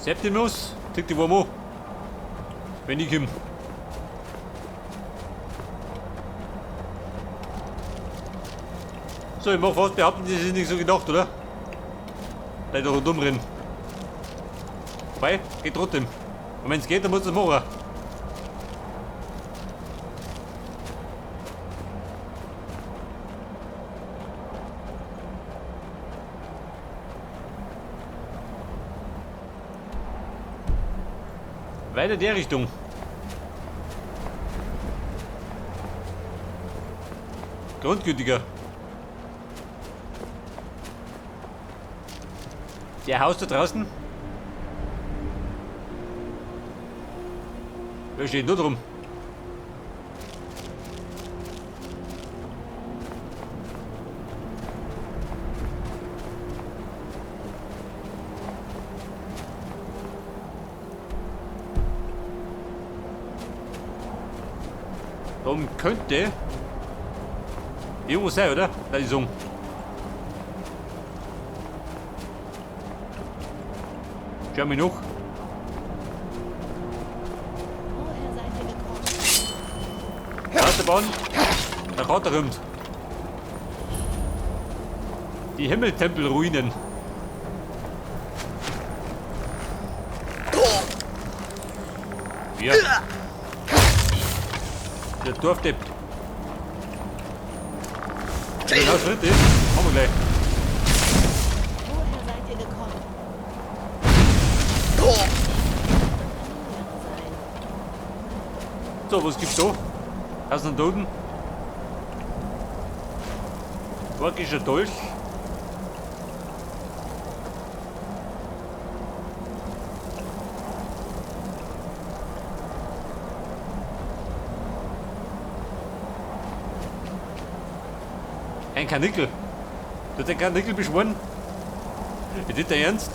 Septimus, tick die Wurmo. Wenn ich komme. So, ich mach fast behaupten, das ist nicht so gedacht, oder? Leider doch dumm rennen. Wobei, geht trotzdem. Und wenn es geht, dann muss es machen. Weiter in der Richtung. Grundgültiger. Der Haus da draußen. Wer steht nur drum? Darum könnte irgendwo sein, oder? Da ist um. Schau mich noch. Woher seid ihr gekommen? Aus der Bahn. Der Kater kommt. Die Himmeltempelruinen. Ja. Der Dorfdepp. Genau Schritte. Machen wir gleich. Woher seid ihr gekommen? So, was gibt's da? Tausend Toten. Orkischer Dolch. Ein Karnickel. Du hast den Karnickel beschworen? Ist das der Ernst?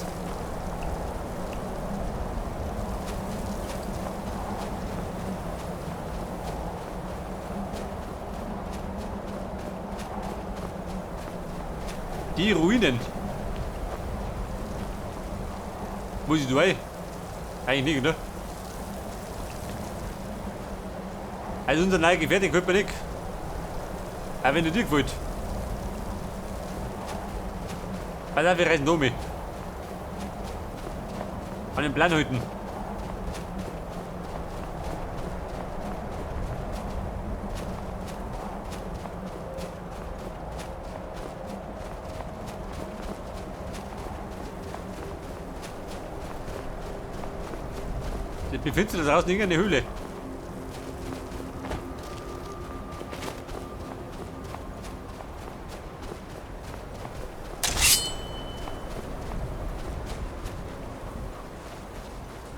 Die Ruinen. Muss ich durch? Eigentlich nicht, ne? Also unser neuer Gefährte könnte man nicht. Aber wenn du dich wollt. Pass auf, wir reisen da mit. An den Plan halten. Das befindet sich da draußen in irgendeiner Höhle.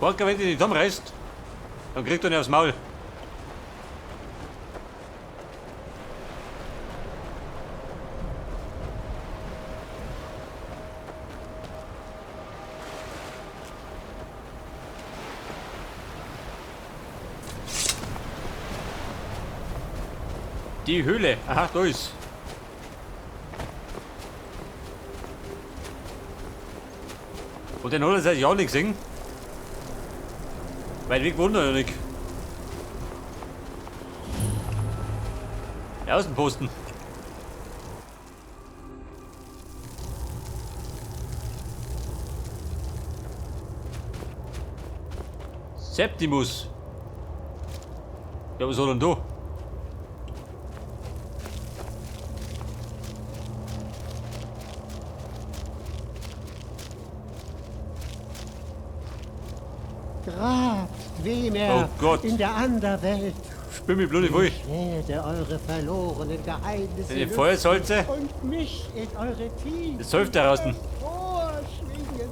Walker, wenn du nicht zusammenreißt, dann kriegt er nicht aufs Maul. Die Höhle. Aha, da ist. Und den hat er seit Jahren nicht gesehen. Weit weg wohnt er ja nicht. Der Außenposten. Septimus. Ja, was soll denn da? Grab, wem er Oh Gott. in der Anderwelt. Spür mich bloß nicht wohl. Ich werde eure verlorenen Geheimnisse Eine Feuersalze? lüften und mich in eure Tiefen Das hilft da draußen. vorschwingen.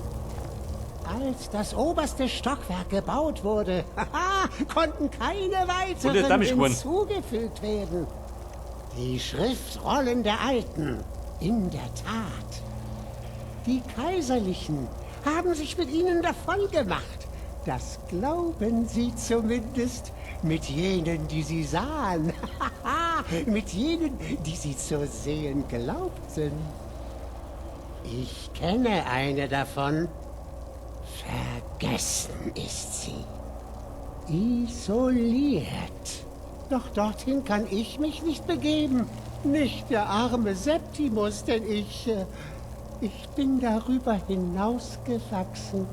Als das oberste Stockwerk gebaut wurde, konnten keine Und weiteren jetzt damit geworden. hinzugefügt werden. Die Schriftrollen der Alten, in der Tat. Die Kaiserlichen haben sich mit ihnen davongemacht. Das glauben sie zumindest. Mit jenen, die sie sahen. Mit jenen, die sie zu sehen glaubten. Ich kenne eine davon. Vergessen ist sie. Isoliert. Doch dorthin kann ich mich nicht begeben. Nicht der arme Septimus, denn ich bin darüber hinausgewachsen.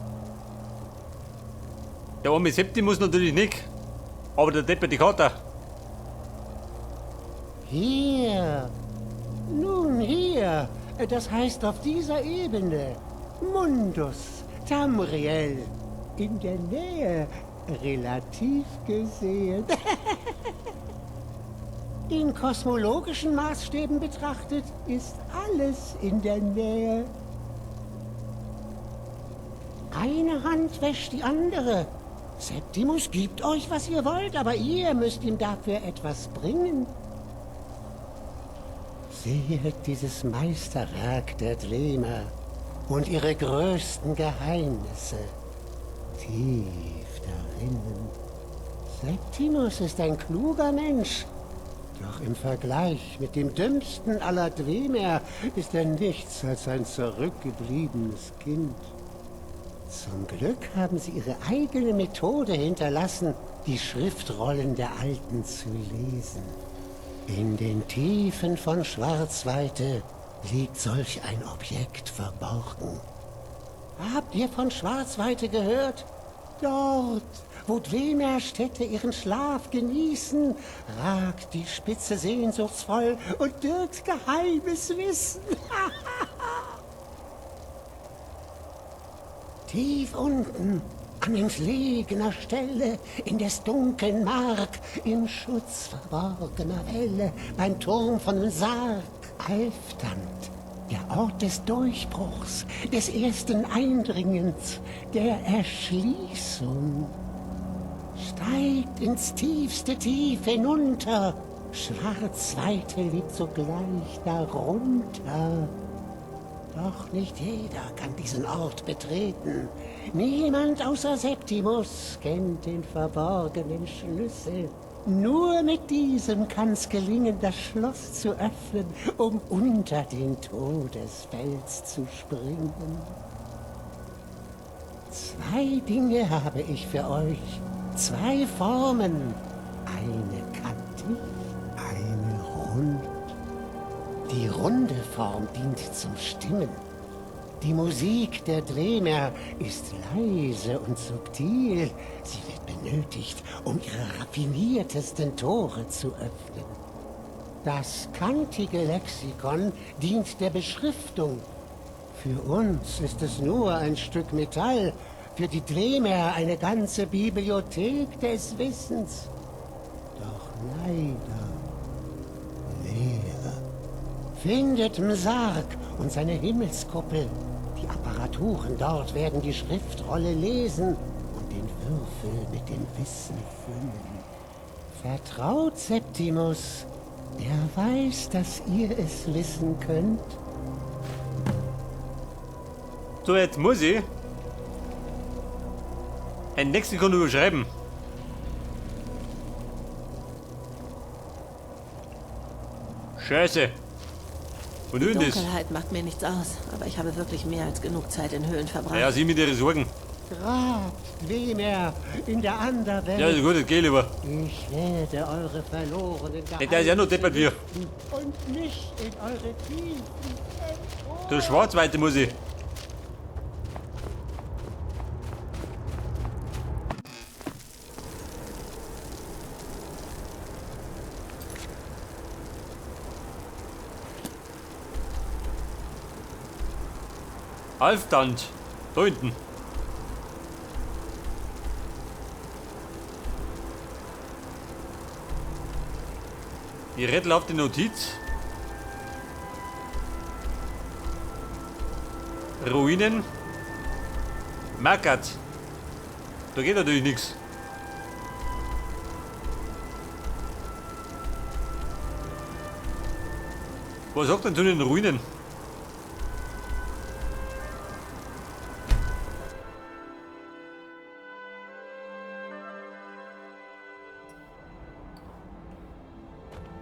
Der arme Septimus natürlich nicht. Aber der Depp die Karte. Hier. Nun hier. Das heißt auf dieser Ebene. Mundus Tamriel. In der Nähe. Relativ gesehen. In kosmologischen Maßstäben betrachtet ist alles in der Nähe. Eine Hand wäscht die andere. Septimus gibt euch, was ihr wollt, aber ihr müsst ihm dafür etwas bringen. Seht dieses Meisterwerk der Dwemer und ihre größten Geheimnisse. Tief darinnen. Septimus ist ein kluger Mensch. Doch im Vergleich mit dem dümmsten aller Dwemer ist er nichts als ein zurückgebliebenes Kind. Zum Glück haben sie ihre eigene Methode hinterlassen, die Schriftrollen der Alten zu lesen. In den Tiefen von Schwarzweite liegt solch ein Objekt verborgen. Habt ihr von Schwarzweite gehört? Dort, wo Dwemerstädte ihren Schlaf genießen, ragt die Spitze sehnsuchtsvoll und birgt geheimes Wissen. Tief unten, an entlegener Stelle, in des dunkeln Mark, im Schutz verborgener Welle, beim Turm von dem Sarg, Alfdant, der Ort des Durchbruchs, des ersten Eindringens, der Erschließung. Steigt ins tiefste Tief hinunter, Schwarzweite liegt sogleich darunter. Doch nicht jeder kann diesen Ort betreten. Niemand außer Septimus kennt den verborgenen Schlüssel. Nur mit diesem kann's gelingen, das Schloss zu öffnen, um unter den Todesfels zu springen. 2 Dinge habe ich für euch. 2 Formen. Eine kantig, eine rund. Die runde Form dient zum Stimmen. Die Musik der Dwemer ist leise und subtil. Sie wird benötigt, um ihre raffiniertesten Tore zu öffnen. Das kantige Lexikon dient der Beschriftung. Für uns ist es nur ein Stück Metall, für die Dwemer eine ganze Bibliothek des Wissens. Doch leider leer. Findet Msark und seine Himmelskuppel. Die Apparaturen dort werden die Schriftrolle lesen und den Würfel mit dem Wissen füllen. Vertraut Septimus. Er weiß, dass ihr es wissen könnt. So, jetzt muss ich ein Lexikon überschreiben. Scheiße. Und Die nun das? Dunkelheit macht mir nichts aus, aber ich habe wirklich mehr als genug Zeit in Höhlen verbracht. Ja, sie mit ihren Sorgen. Grab, Dwemer, in der Anderwelt. Ja, ist gut, jetzt geh lieber. Ich werde eure verlorenen Der ist ja nur deppert wie. und nicht in eure Tiefen. Der Schwarzweite muss ich. Alfdant. Da hinten. Die Rettel auf die Notiz. Ruinen. Makat. Da geht natürlich nichts. Was sagt denn zu den Ruinen?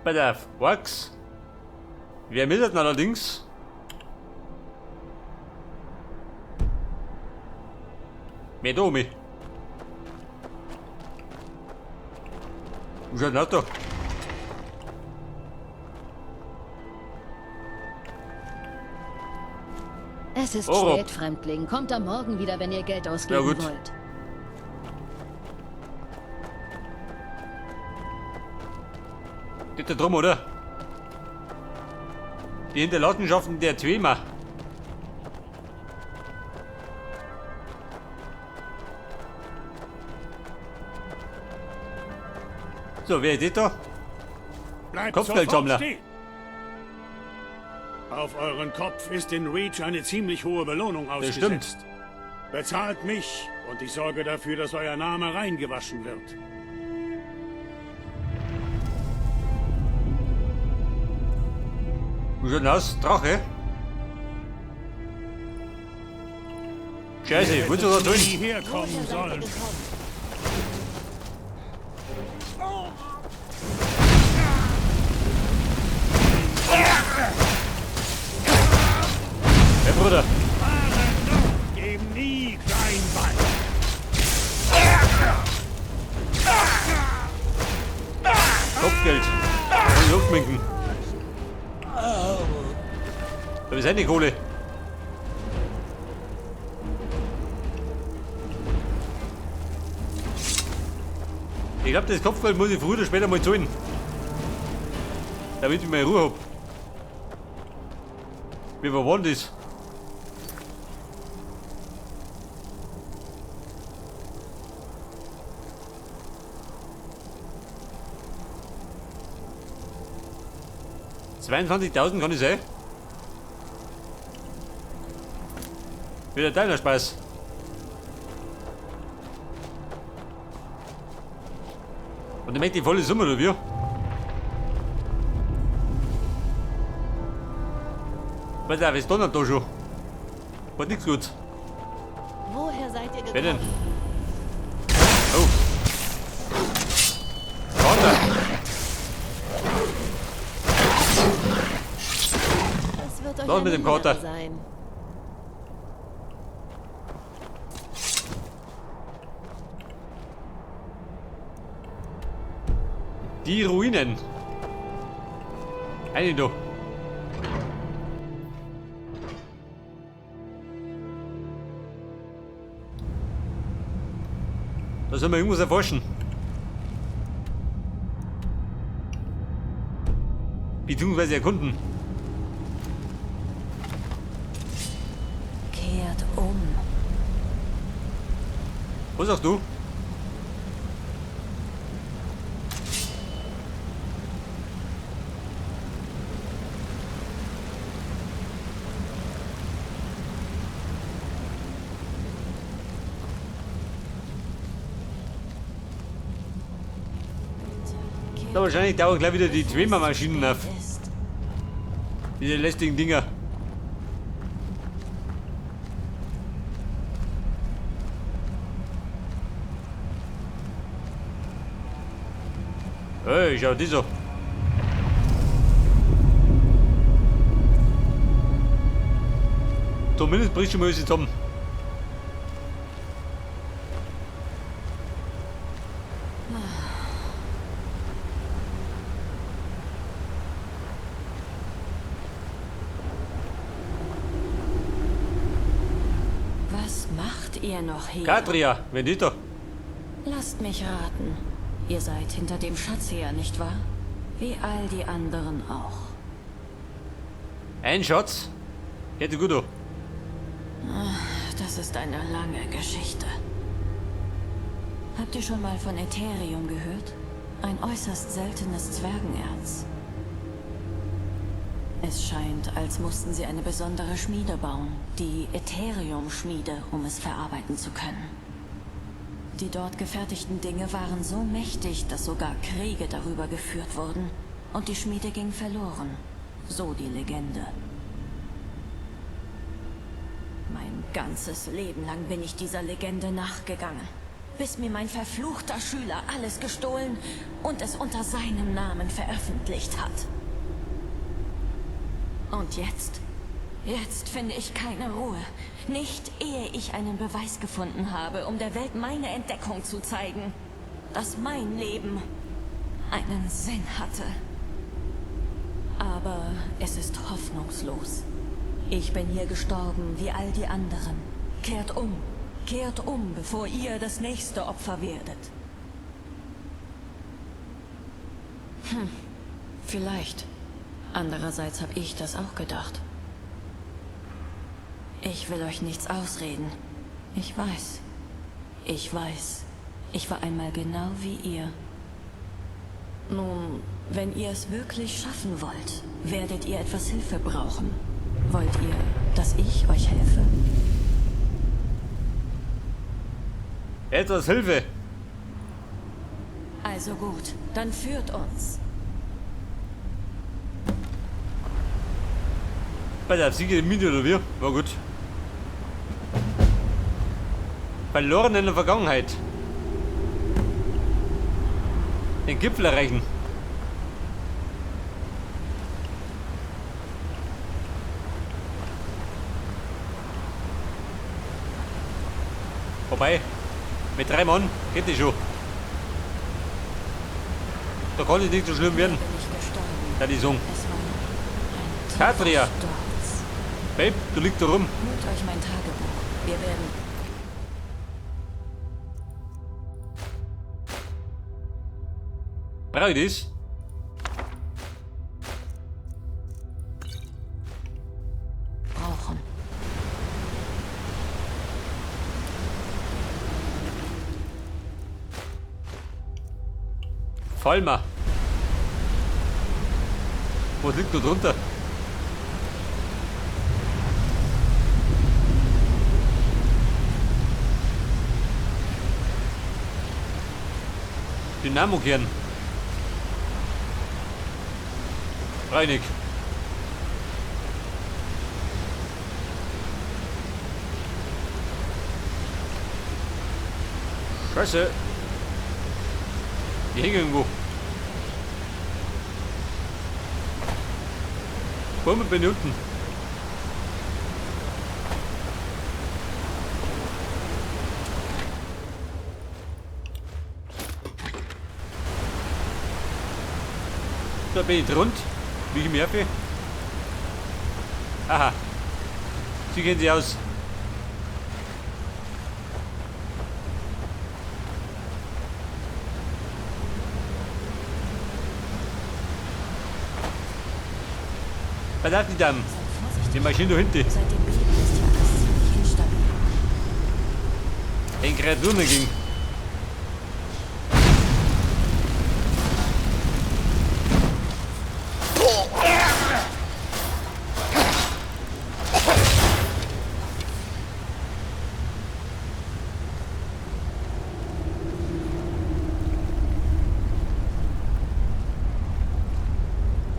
Bei der Works. Wir ermittelten allerdings Mehr da oben. Wo ist ein Auto? Es ist Oh. spät, Fremdling. Kommt am Morgen wieder, wenn ihr Geld ausgeben Ja, gut. wollt. Geht da drum, oder? Die Hinterlassenschaften der Twema. So, wer ist das da? Bleibt Kopfgeldsammler. sofort stehen. Auf euren Kopf ist in Reach eine ziemlich hohe Belohnung Das ausgesetzt. stimmt. Bezahlt mich und ich sorge dafür, dass euer Name reingewaschen wird. Wie schaut denn aus? Drache? Scheiße, willst du da Nie tun? herkommen sollen. Hey Bruder, Geben nie klein bei. Kopfgeld. Und Luftminken. Da ist eine Kohle. Ich glaube, das Kopfgeld muss ich früher oder später mal zahlen. Damit ich meine Ruhe hab. Wie war denn das? $22.000 kann ich sein? Wieder deiner Spaß. Und dann möchte die volle Summe, oder wie? Was ist donnert da schon? War nichts gut. Woher seid ihr Wer denn? gekommen? Oh. Vater! Das wird euch Los eine mit dem Lehre Kater. sein. Die Ruinen. Eine da. Da sollen wir irgendwas erforschen. Beziehungsweise erkunden. Kehrt um. Was sagst du? Da wahrscheinlich dauern gleich wieder die Twema-Maschinen auf. Ist. Diese lästigen Dinger. Hey, schau die so. Zumindest bricht schon mal was zusammen. Was macht ihr noch hier? Katria, wenn die doch. Lasst mich raten. Ihr seid hinter dem Schatz her, nicht wahr? Wie all die anderen auch. Ein Schatz. Hätte gut. Das ist eine lange Geschichte. Habt ihr schon mal von Ätherium gehört? Ein äußerst seltenes Zwergenerz. Es scheint, als mussten sie eine besondere Schmiede bauen, die Ätherium-Schmiede, um es verarbeiten zu können. Die dort gefertigten Dinge waren so mächtig, dass sogar Kriege darüber geführt wurden. Und die Schmiede ging verloren. So die Legende. Mein ganzes Leben lang bin ich dieser Legende nachgegangen. Bis mir mein verfluchter Schüler alles gestohlen und es unter seinem Namen veröffentlicht hat. Und jetzt Jetzt finde ich keine Ruhe. Nicht, ehe ich einen Beweis gefunden habe, um der Welt meine Entdeckung zu zeigen. Dass mein Leben einen Sinn hatte. Aber es ist hoffnungslos. Ich bin hier gestorben wie all die anderen. Kehrt um, bevor ihr das nächste Opfer werdet. Vielleicht. Andererseits habe ich das auch gedacht. Ich will euch nichts ausreden. Ich weiß. Ich war einmal genau wie ihr. Nun, wenn ihr es wirklich schaffen wollt, werdet ihr etwas Hilfe brauchen. Wollt ihr, dass ich euch helfe? Etwas Hilfe. Also gut, dann führt uns. Bei der Siege in Mine oder wir? War gut. Verloren in der Vergangenheit. Den Gipfel erreichen. Vorbei. Mit 3 Mann geht das schon. Da kann es nicht so schlimm werden. Bin ich gestorben. Da die Song. Es war ein Katria. tiefer Sturz. Babe, du liegst da rum. Holt euch mein Tagebuch. Wir werden... Brauche ich das? brauchen. Vollmer. Was liegt da drunter? Dynamokern. Reinig. Scheiße. Die hängen irgendwo. Bäume bin ich unten. Da bin ich rund. Wie ich mir für. Aha. Sie gehen sie aus. Was hat die Damen? Seid vorsichtig. Die Maschine da hinten. Seit dem Beben ist hier alles ziemlich instabil. Ein Kreaturen ging.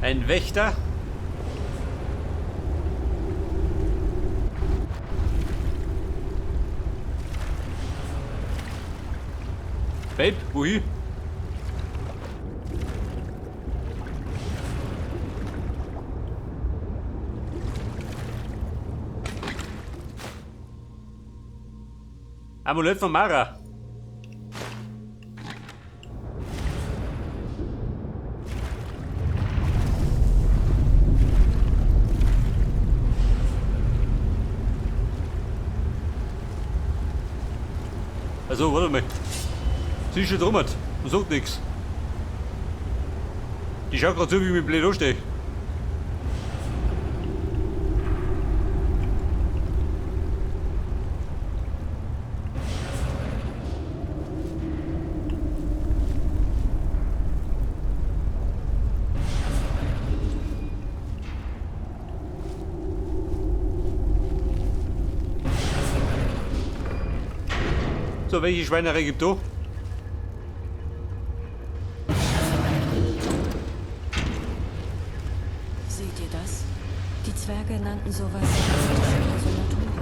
Ein Wächter. Babe, wohin? Amulett von Mara. Also, warte mal. Sie ist schon drum und sagt nichts. Die schaut gerade so, wie ich mit blöd anstehe. So, welche Schweinerei gibt es da? Seht ihr das? Die Zwerge nannten sowas Resonatoren.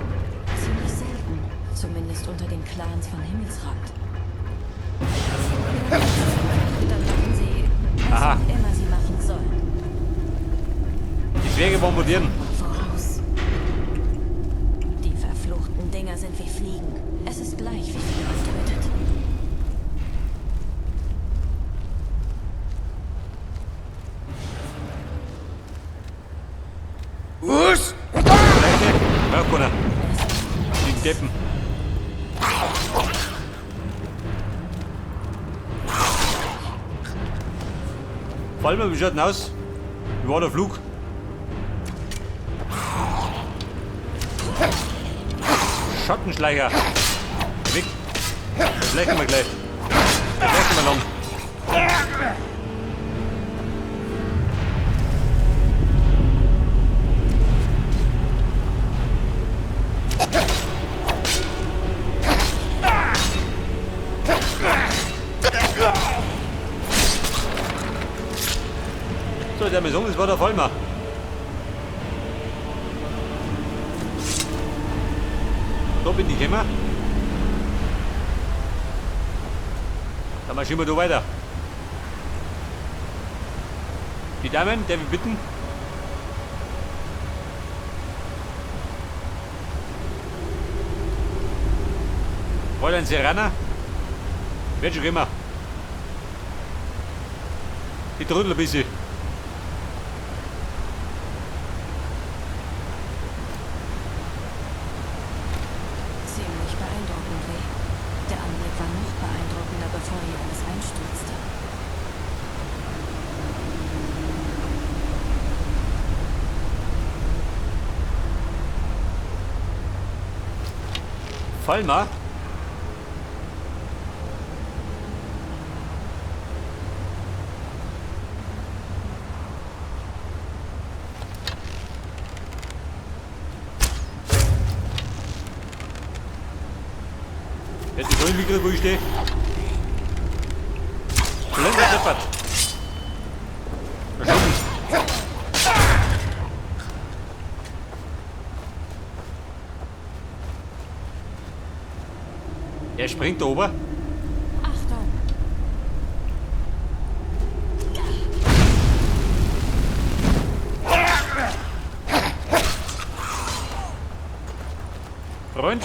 Ziemlich selten, zumindest unter den Clans von Himmelsrand. Dann machen sie, was Aha. auch immer sie machen sollen. Die Zwerge bombardieren. Voraus. fliegen. Es ist gleich, wie viel man tötet. Was? Leute, Rauchkunner. Die Deppen. Fallen wir, wie schaut denn aus? Wie war der Flug? Schattenschleicher. Weg. Das lecken wir gleich. Das lecken wir lang. So, der Mission, das war der Vollmer. Da bin ich immer. Dann marschieren wir da weiter. Die Damen, der wir bitten. Fräulein Serrana. Wird schon immer. Die trödel ein bisschen. Ziemlich beeindruckend, Lee. Der Anblick war noch beeindruckender, bevor hier alles einstürzte. Vollmer. Hätte ich vorhin gekriegt, wo ich stehe. Schon längst gescheppert. Verschwunden. Er springt da oben. Achtung! Freund.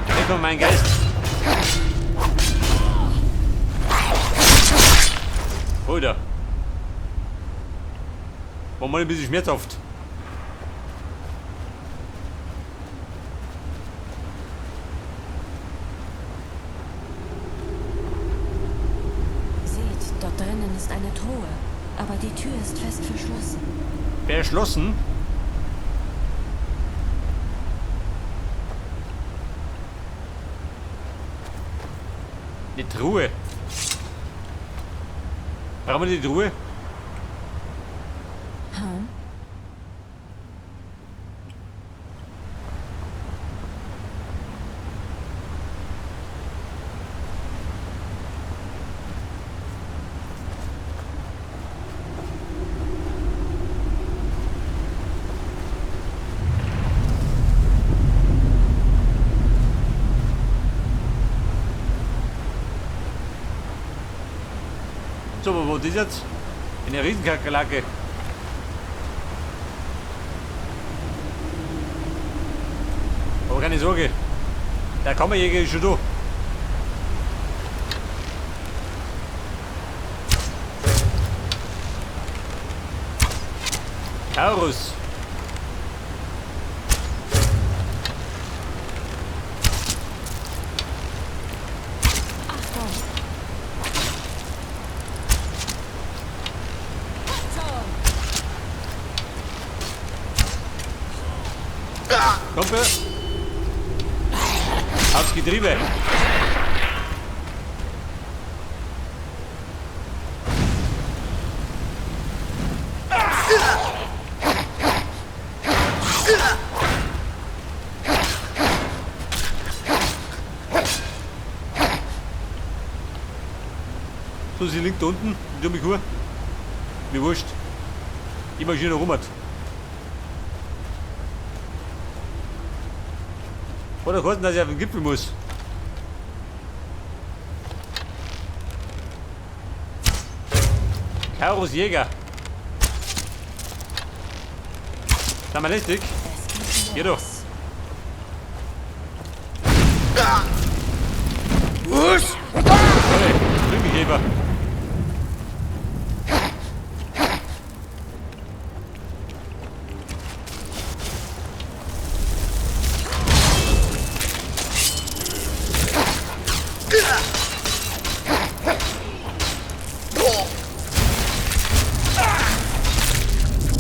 Gib mir meinen Geist. Oder? War mal ein bisschen schmerzhaft. Seht, dort drinnen ist eine Truhe. Aber die Tür ist fest verschlossen. Verschlossen. Eine Truhe. Brauchen wir die Truhe? Hm? So, aber wo ist das jetzt? In der Riesenkakerlake. Aber keine Sorge. Der Kammerjäger ist schon da. Taurus. Achtung! Kommt her. Aufs Getriebe. So, sie liegt da unten, die dumme Kuh. Mir wurscht. Die Maschine rummert. Oder kosten, dass ich auf den Gipfel muss. Taurus Jäger. Sind wir lästig? Es geht Geh doch. los. Hey, Krümelgeber.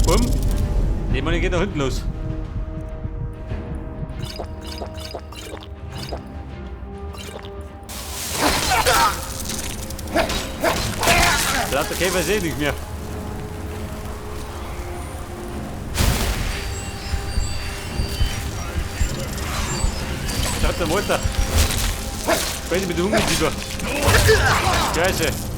Bumm. Nee, man geht nach hinten los. Laat de Käfer sehen nicht mehr. Schaut der Motor. Sprechen mit dem Ungeziefer. Scheiße.